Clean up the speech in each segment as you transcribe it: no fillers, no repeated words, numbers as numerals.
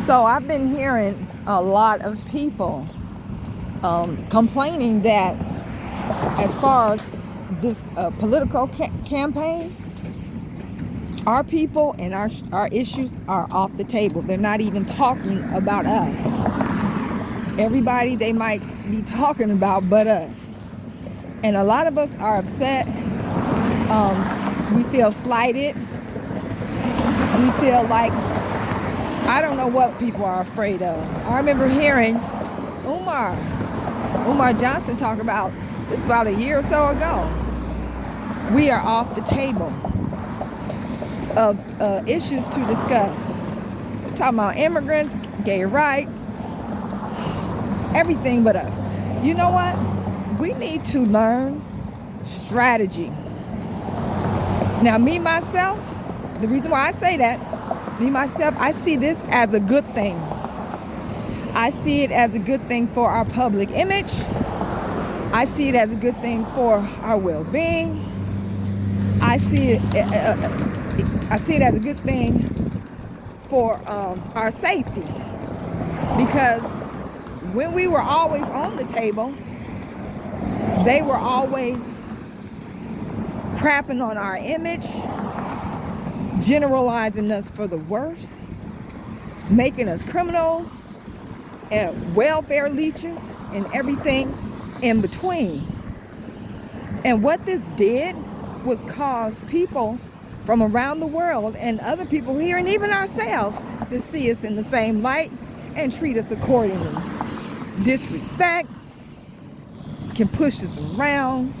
So I've been hearing a lot of people complaining that as far as this political campaign, our people and our issues are off the table. They're not even talking about us. Everybody they might be talking about but us. And a lot of us are upset. We feel slighted. We feel like, I don't know what people are afraid of. I remember hearing Umar Johnson talk about this about a year or so ago. We are off the table of issues to discuss. Talking about immigrants, gay rights, everything but us. You know what? We need to learn strategy. Now, me, myself, the reason why I say that, I see this as a good thing. I see it as a good thing for our public image. I see it as a good thing for our well-being. I see it as a good thing for our safety. Because when we were always on the table, they were always crapping on our image, generalizing us for the worst, making us criminals and welfare leeches and everything in between. And what this did was cause people from around the world and other people here and even ourselves to see us in the same light and treat us accordingly. Disrespect, can push us around,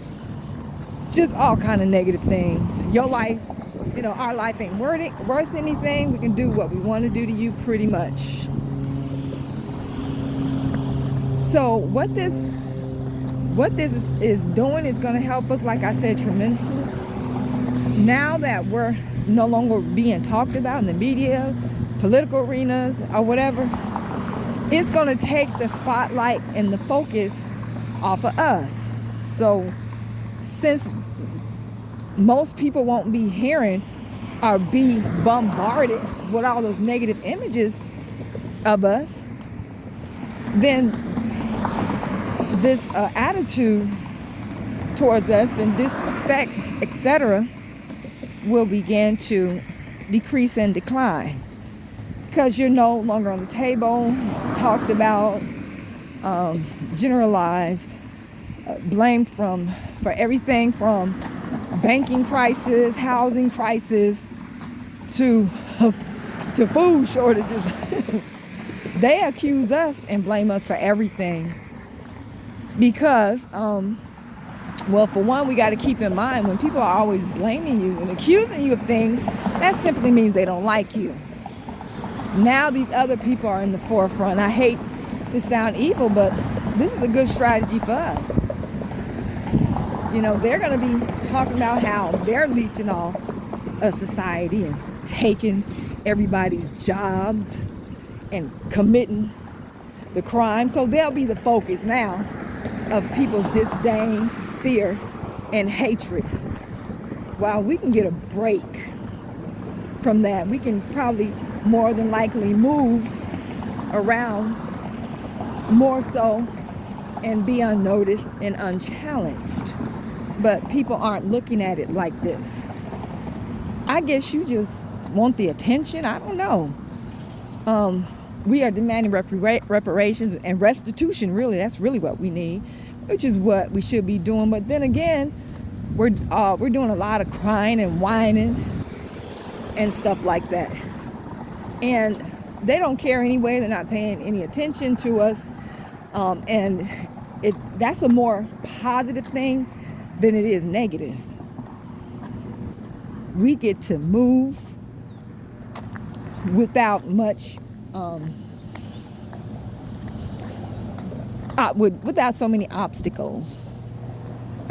just all kind of negative things. Your life, our life ain't worth anything. We can do what we want to do to you pretty much. So what this is doing is going to help us, like I said, tremendously. Now that we're no longer being talked about in the media, political arenas, or whatever, it's going to take the spotlight and the focus off of us. So since most people won't be hearing or be bombarded with all those negative images of us, then this attitude towards us and disrespect, etc., will begin to decrease and decline, because you're no longer on the table, talked about, generalized, blamed for everything from banking crisis, housing crisis, to food shortages. They accuse us and blame us for everything because, for one, we got to keep in mind when people are always blaming you and accusing you of things, that simply means they don't like you. Now these other people are in the forefront. I hate to sound evil, but this is a good strategy for us. They're going to be talking about how they're leeching off a society and taking everybody's jobs and committing the crime. So they'll be the focus now of people's disdain, fear, and hatred. While we can get a break from that, we can probably more than likely move around more so and be unnoticed and unchallenged. But people aren't looking at it like this. I guess you just want the attention. I don't know. We are demanding reparations and restitution. Really, that's really what we need, which is what we should be doing. But then again, we're doing a lot of crying and whining and stuff like that. And they don't care anyway. They're not paying any attention to us. And that's a more positive thing than it is negative. We get to move without much, without so many obstacles,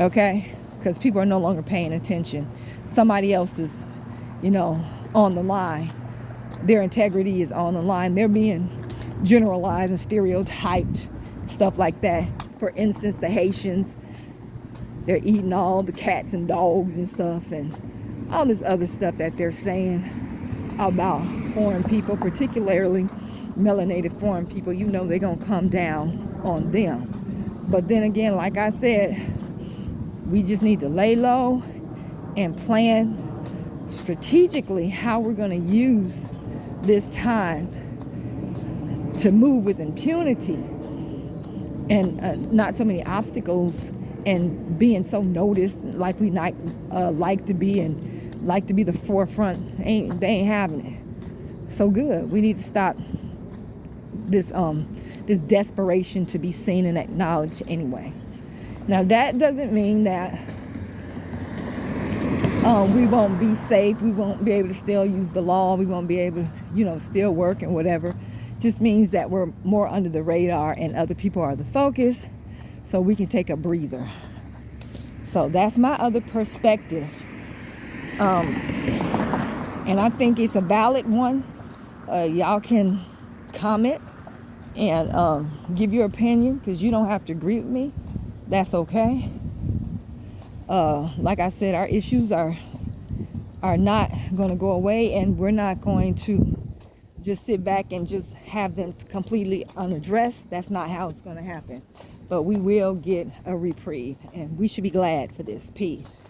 okay? Because people are no longer paying attention. Somebody else is, on the line. Their integrity is on the line. They're being generalized and stereotyped, stuff like that. For instance, the Haitians, they're eating all the cats and dogs and stuff, and all this other stuff that they're saying about foreign people, particularly melanated foreign people, you know they're going to come down on them. But then again, like I said, we just need to lay low and plan strategically how we're going to use this time to move with impunity and not so many obstacles, and being so noticed like we like to be, and like to be the forefront. They ain't having it. So good. We need to stop this desperation to be seen and acknowledged anyway. Now that doesn't mean that we won't be safe. We won't be able to still use the law. We won't be able to, still work and whatever. Just means that we're more under the radar and other people are the focus, so we can take a breather. So that's my other perspective. And I think it's a valid one. Y'all can comment and give your opinion, because you don't have to agree with me. That's okay. Like I said, our issues are not going to go away, and we're not going to just sit back and just have them completely unaddressed. That's not how it's going to happen. But we will get a reprieve, and we should be glad for this. Peace.